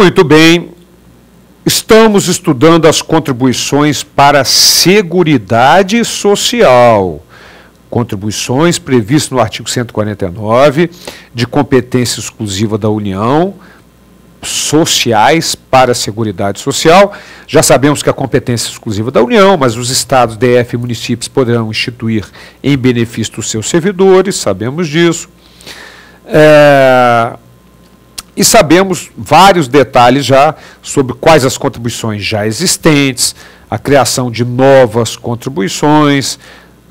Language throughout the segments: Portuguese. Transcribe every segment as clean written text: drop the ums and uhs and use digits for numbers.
Muito bem, estamos estudando as contribuições para a Seguridade Social. Contribuições previstas no artigo 149, de competência exclusiva da União, sociais para a Seguridade Social. Já sabemos que a competência exclusiva da União, mas os estados, DF e municípios poderão instituir em benefício dos seus servidores, sabemos disso. E sabemos vários detalhes já sobre quais as contribuições já existentes, a criação de novas contribuições,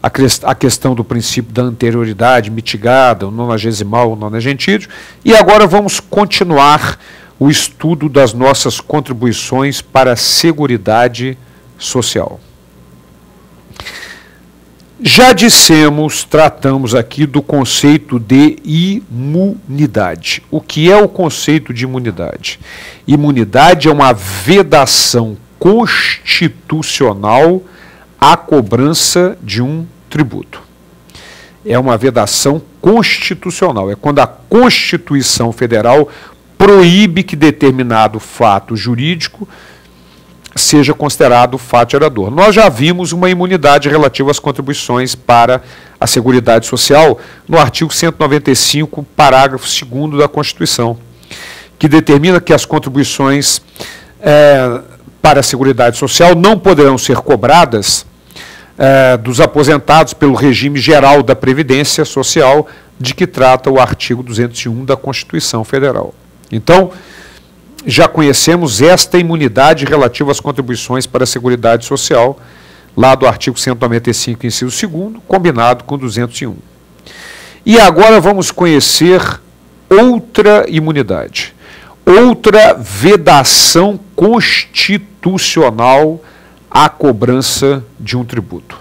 a questão do princípio da anterioridade mitigada, o nonagesimal, o nonagentídio. E agora vamos continuar o estudo das nossas contribuições para a Seguridade Social. Já dissemos, tratamos aqui do conceito de imunidade. O que é o conceito de imunidade? Imunidade é uma vedação constitucional à cobrança de um tributo. É uma vedação constitucional, é quando a Constituição Federal proíbe que determinado fato jurídico seja considerado fato gerador. Nós já vimos uma imunidade relativa às contribuições para a Seguridade Social no artigo 195, parágrafo 2º da Constituição, que determina que as contribuições para a Seguridade Social não poderão ser cobradas dos aposentados pelo regime geral da Previdência Social, de que trata o artigo 201 da Constituição Federal. Então, já conhecemos esta imunidade relativa às contribuições para a Seguridade Social, lá do artigo 195, inciso 2º, combinado com 201. E agora vamos conhecer outra imunidade, outra vedação constitucional à cobrança de um tributo.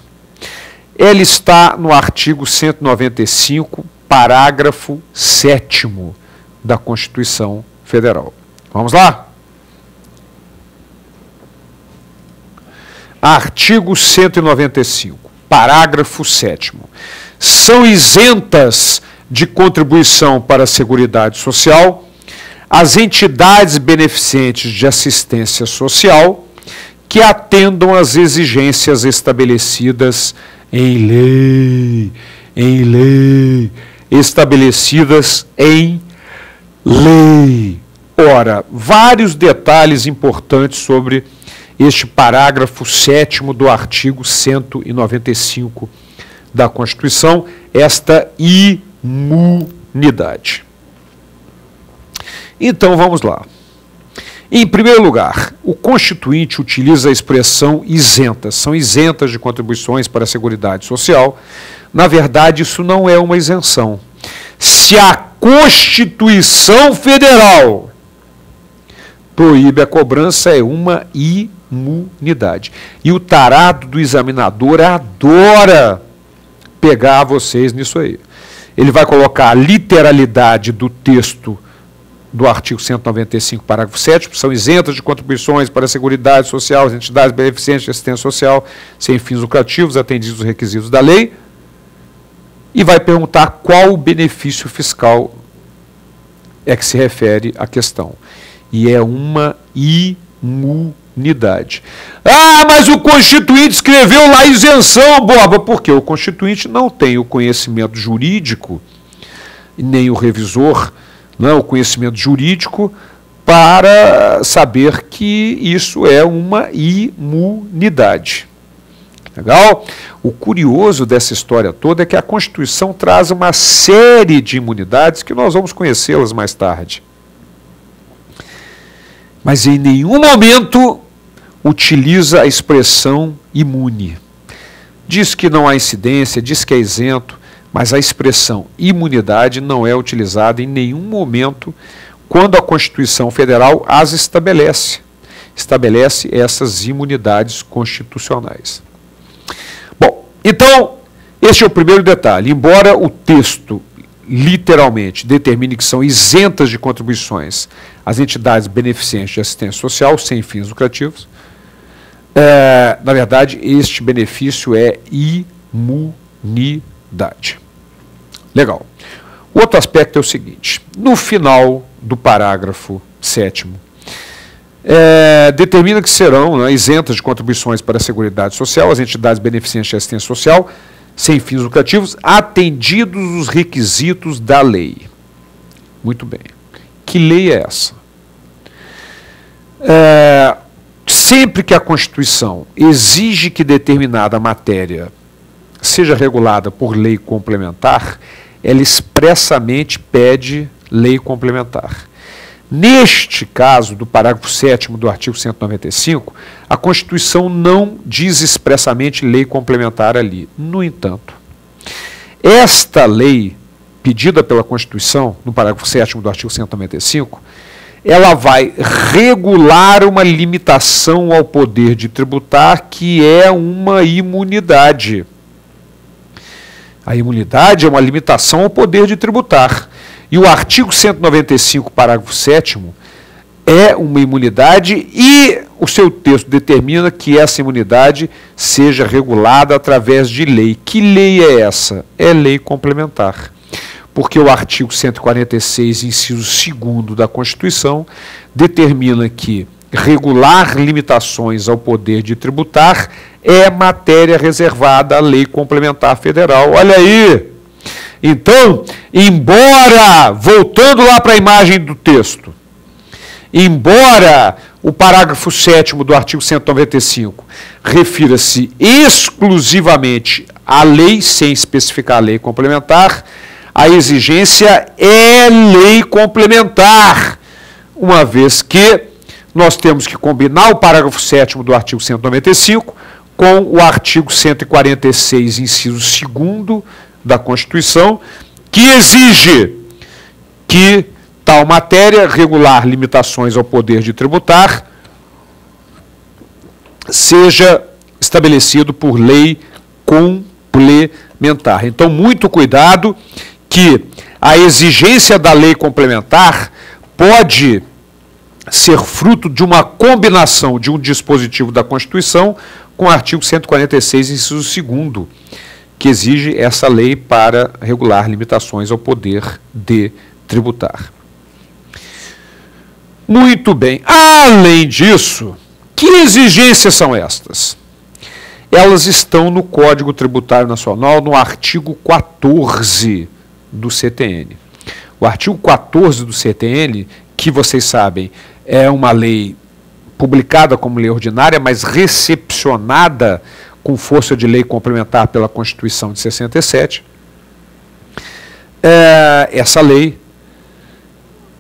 Ela está no artigo 195, parágrafo 7º da Constituição Federal. Vamos lá? Artigo 195, parágrafo 7º. São isentas de contribuição para a Seguridade Social as entidades beneficentes de assistência social que atendam às exigências estabelecidas em lei, estabelecidas em lei. Ora, vários detalhes importantes sobre este parágrafo 7º do artigo 195 da Constituição, esta imunidade. Então, vamos lá. Em primeiro lugar, o Constituinte utiliza a expressão isentas, são isentas de contribuições para a Seguridade Social. Na verdade, isso não é uma isenção. Se a Constituição Federal proíbe a cobrança, é uma imunidade. E o tarado do examinador adora pegar vocês nisso aí. Ele vai colocar a literalidade do texto do artigo 195, parágrafo 7º, são isentas de contribuições para a Seguridade Social, as entidades beneficentes de assistência social, sem fins lucrativos, atendidos os requisitos da lei, e vai perguntar qual o benefício fiscal é que se refere à questão. E é uma imunidade. Ah, mas o Constituinte escreveu lá isenção, Borba. Por quê? O Constituinte não tem o conhecimento jurídico, nem o revisor, não é o conhecimento jurídico, para saber que isso é uma imunidade. Legal? O curioso dessa história toda é que a Constituição traz uma série de imunidades que nós vamos conhecê-las mais tarde. Mas em nenhum momento utiliza a expressão imune. Diz que não há incidência, diz que é isento, mas a expressão imunidade não é utilizada em nenhum momento quando a Constituição Federal as estabelece. Estabelece essas imunidades constitucionais. Bom, então, este é o primeiro detalhe. Embora o texto literalmente determine que são isentas de contribuições as entidades beneficentes de assistência social sem fins lucrativos, na verdade, este benefício é imunidade. Legal. O outro aspecto é o seguinte: no final do parágrafo 7º, determina que serão, né, isentas de contribuições para a Seguridade Social as entidades beneficentes de assistência social sem fins lucrativos, atendidos os requisitos da lei. Muito bem. Que lei é essa? Sempre que a Constituição exige que determinada matéria seja regulada por lei complementar, ela expressamente pede lei complementar. Neste caso, do parágrafo 7º do artigo 195, a Constituição não diz expressamente lei complementar ali. No entanto, esta lei pedida pela Constituição, no parágrafo 7º do artigo 195, ela vai regular uma limitação ao poder de tributar, que é uma imunidade. A imunidade é uma limitação ao poder de tributar. E o artigo 195, parágrafo 7º, é uma imunidade e o seu texto determina que essa imunidade seja regulada através de lei. Que lei é essa? É lei complementar. Porque o artigo 146, inciso 2º da Constituição, determina que regular limitações ao poder de tributar é matéria reservada à lei complementar federal. Olha aí! Então, embora, voltando lá para a imagem do texto, embora o parágrafo 7º do artigo 195 refira-se exclusivamente à lei, sem especificar a lei complementar, a exigência é lei complementar, uma vez que nós temos que combinar o parágrafo 7º do artigo 195 com o artigo 146, inciso 2º da Constituição, que exige que tal matéria, regular limitações ao poder de tributar, seja estabelecido por lei complementar. Então, muito cuidado, que a exigência da lei complementar pode ser fruto de uma combinação de um dispositivo da Constituição com o artigo 146, inciso 2º, que exige essa lei para regular limitações ao poder de tributar. Muito bem. Além disso, que exigências são estas? Elas estão no Código Tributário Nacional, no artigo 14 do CTN. O artigo 14 do CTN, que vocês sabem, é uma lei publicada como lei ordinária, mas recepcionada com força de lei complementar pela Constituição de 67. Essa lei,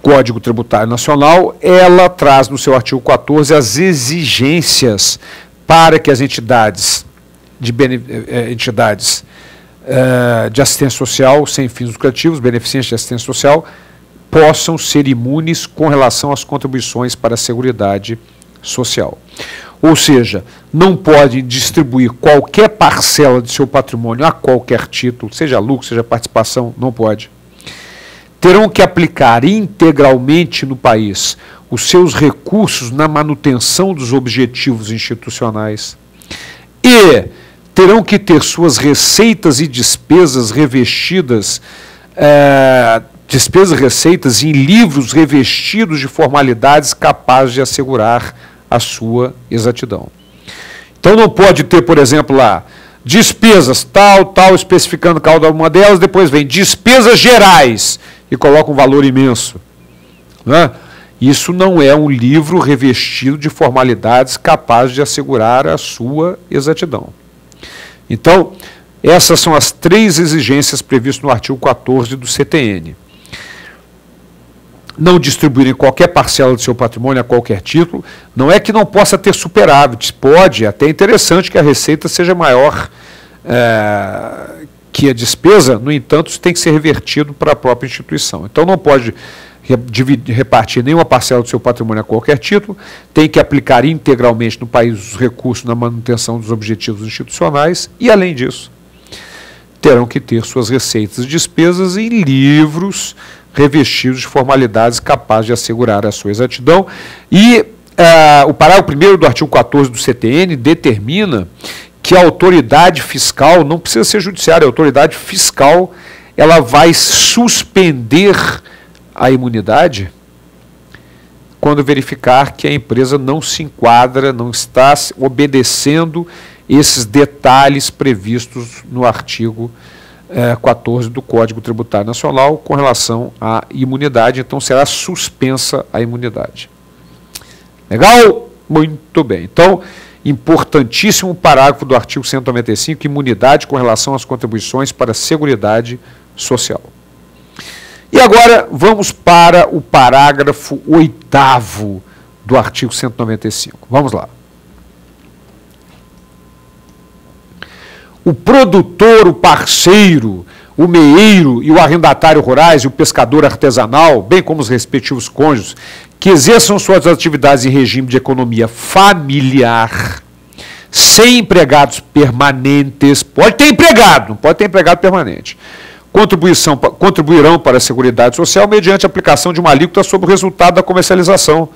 Código Tributário Nacional, ela traz no seu artigo 14 as exigências para que as entidades de assistência social sem fins lucrativos, beneficentes de assistência social, possam ser imunes com relação às contribuições para a Seguridade Social. Ou seja, não podem distribuir qualquer parcela de seu patrimônio a qualquer título, seja lucro, seja participação, não pode. Terão que aplicar integralmente no país os seus recursos na manutenção dos objetivos institucionais e terão que ter suas receitas e despesas revestidas, despesas e receitas em livros revestidos de formalidades capazes de assegurar a sua exatidão. Então não pode ter, por exemplo, lá, despesas tal, especificando cada uma delas, depois vem despesas gerais e coloca um valor imenso. Né? Isso não é um livro revestido de formalidades capazes de assegurar a sua exatidão. Então, essas são as 3 exigências previstas no artigo 14 do CTN. Não distribuírem qualquer parcela do seu patrimônio a qualquer título. Não é que não possa ter superávit, pode, até é interessante que a receita seja maior que a despesa, no entanto, isso tem que ser revertido para a própria instituição. Então não pode repartir nenhuma parcela do seu patrimônio a qualquer título, tem que aplicar integralmente no país os recursos na manutenção dos objetivos institucionais e, além disso, terão que ter suas receitas e despesas em livros revestidos de formalidades capazes de assegurar a sua exatidão. E o parágrafo 1º do artigo 14 do CTN determina que a autoridade fiscal, não precisa ser judiciária, a autoridade fiscal, ela vai suspender a imunidade quando verificar que a empresa não se enquadra, não está obedecendo esses detalhes previstos no artigo 14 do Código Tributário Nacional com relação à imunidade, então será suspensa a imunidade. Legal? Muito bem. Então, importantíssimo parágrafo do artigo 195, imunidade com relação às contribuições para a Seguridade Social. E agora vamos para o parágrafo 8º do artigo 195. Vamos lá. O produtor, o parceiro, o meeiro e o arrendatário rurais e o pescador artesanal, bem como os respectivos cônjuges, que exerçam suas atividades em regime de economia familiar, sem empregados permanentes, pode ter empregado, não pode ter empregado permanente, contribuirão para a Seguridade Social mediante a aplicação de uma alíquota sobre o resultado da comercialização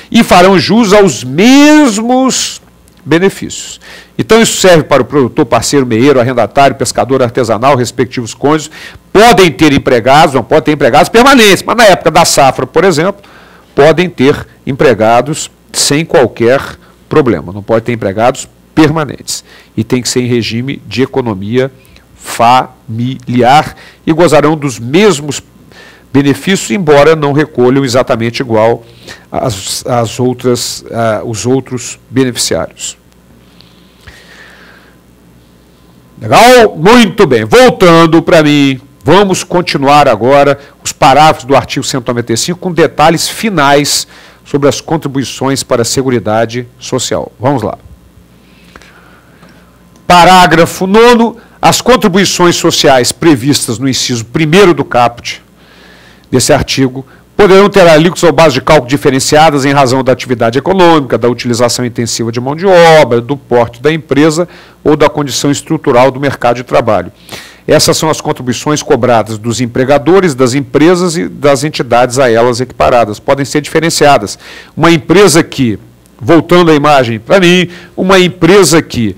e farão jus aos mesmos benefícios. Então isso serve para o produtor, parceiro, meeiro, arrendatário, pescador artesanal, respectivos cônjuges, podem ter empregados, não podem ter empregados permanentes, mas na época da safra, por exemplo, podem ter empregados sem qualquer problema, não pode ter empregados permanentes. E tem que ser em regime de economia familiar e gozarão dos mesmos benefícios, embora não recolham exatamente igual os outros beneficiários. Legal? Muito bem. Voltando para mim, vamos continuar agora os parágrafos do artigo 195 com detalhes finais sobre as contribuições para a Seguridade Social. Vamos lá. Parágrafo 9º. As contribuições sociais previstas no inciso 1º do caput desse artigo poderão ter alíquotas ou base de cálculo diferenciadas em razão da atividade econômica, da utilização intensiva de mão de obra, do porte da empresa ou da condição estrutural do mercado de trabalho. Essas são as contribuições cobradas dos empregadores, das empresas e das entidades a elas equiparadas. Podem ser diferenciadas. Uma empresa que, voltando à imagem para mim, uma empresa que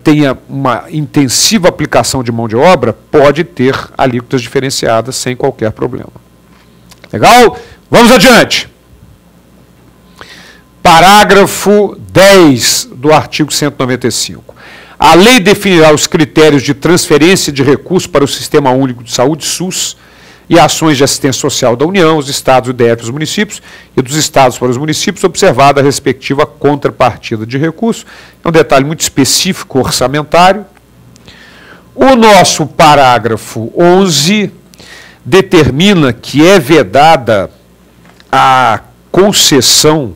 tenha uma intensiva aplicação de mão de obra, pode ter alíquotas diferenciadas sem qualquer problema. Legal? Vamos adiante. Parágrafo 10 do artigo 195. A lei definirá os critérios de transferência de recursos para o Sistema Único de Saúde, SUS, e ações de assistência social da União, os estados e DF dos municípios, e dos estados para os municípios, observada a respectiva contrapartida de recursos. É um detalhe muito específico, orçamentário. O nosso parágrafo 11 determina que é vedada a concessão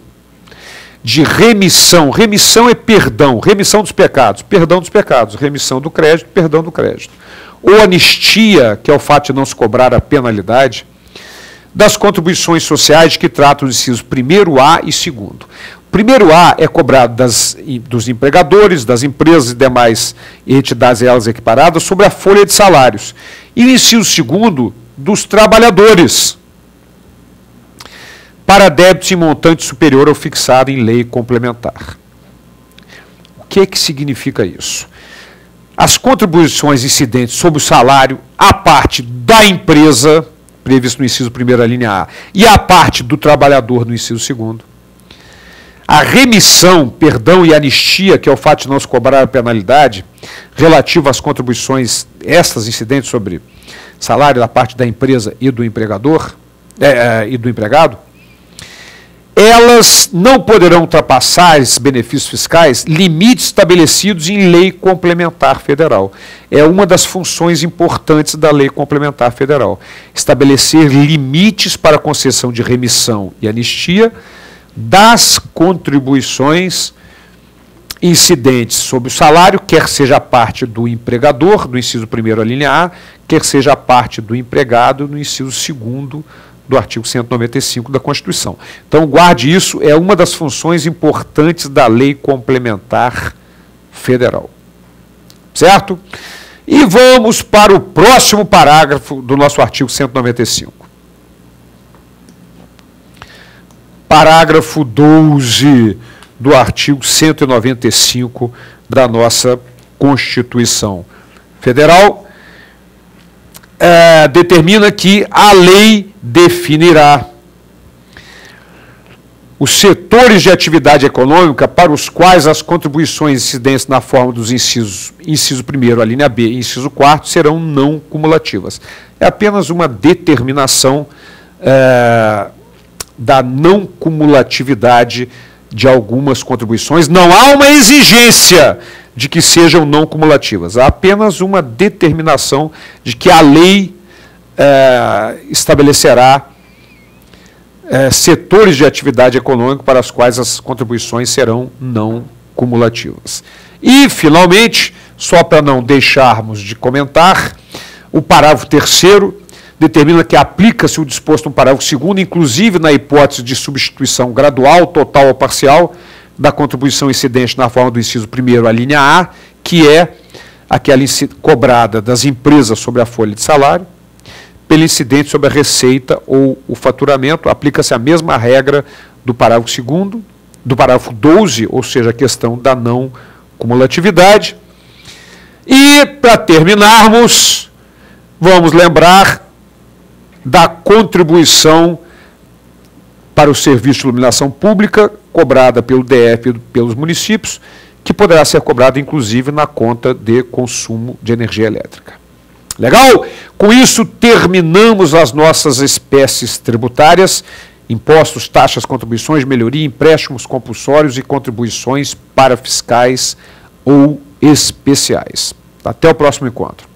de remissão. Remissão é perdão, remissão dos pecados, perdão dos pecados, remissão do crédito, perdão do crédito. Ou anistia, que é o fato de não se cobrar a penalidade, das contribuições sociais que tratam dos incisos 1º-A e 2º. O 1º-A é cobrado dos empregadores, das empresas e demais entidades a elas equiparadas sobre a folha de salários. E o inciso 2º, dos trabalhadores, para débitos em montante superior ao fixado em lei complementar. O que significa isso? As contribuições incidentes sobre o salário, a parte da empresa, previsto no inciso 1º, a linha A, e a parte do trabalhador no inciso 2º. A remissão, perdão e anistia, que é o fato de não se cobrar a penalidade, relativa às contribuições, essas incidentes sobre salário da parte da empresa e do empregador, e do empregado, elas não poderão ultrapassar esses benefícios fiscais limites estabelecidos em lei complementar federal. É uma das funções importantes da lei complementar federal. Estabelecer limites para a concessão de remissão e anistia das contribuições incidentes sobre o salário, quer seja a parte do empregador, no inciso 1º, a linha A, quer seja a parte do empregado, no inciso 2º, do artigo 195 da Constituição. Então, guarde isso, é uma das funções importantes da lei complementar federal. Certo? E vamos para o próximo parágrafo do nosso artigo 195. Parágrafo 12 do artigo 195 da nossa Constituição Federal. Determina que a lei definirá os setores de atividade econômica para os quais as contribuições incidentes na forma dos inciso 1º, a linha B, e inciso 4º, serão não cumulativas. É apenas uma determinação da não cumulatividade de algumas contribuições. Não há uma exigência de que sejam não cumulativas. Há apenas uma determinação de que a lei estabelecerá setores de atividade econômica para os quais as contribuições serão não cumulativas. E, finalmente, só para não deixarmos de comentar, o parágrafo 3º determina que aplica-se o disposto no parágrafo 2º, inclusive na hipótese de substituição gradual, total ou parcial, da contribuição incidente na forma do inciso 1º, a linha A, que é aquela cobrada das empresas sobre a folha de salário, pelo incidente sobre a receita ou o faturamento. Aplica-se a mesma regra do parágrafo 2º, do parágrafo 12, ou seja, a questão da não cumulatividade. E, para terminarmos, vamos lembrar da contribuição para o serviço de iluminação pública, cobrada pelo DF e pelos municípios, que poderá ser cobrada, inclusive, na conta de consumo de energia elétrica. Legal? Com isso, terminamos as nossas espécies tributárias: impostos, taxas, contribuições, melhoria, empréstimos compulsórios e contribuições para fiscais ou especiais. Até o próximo encontro.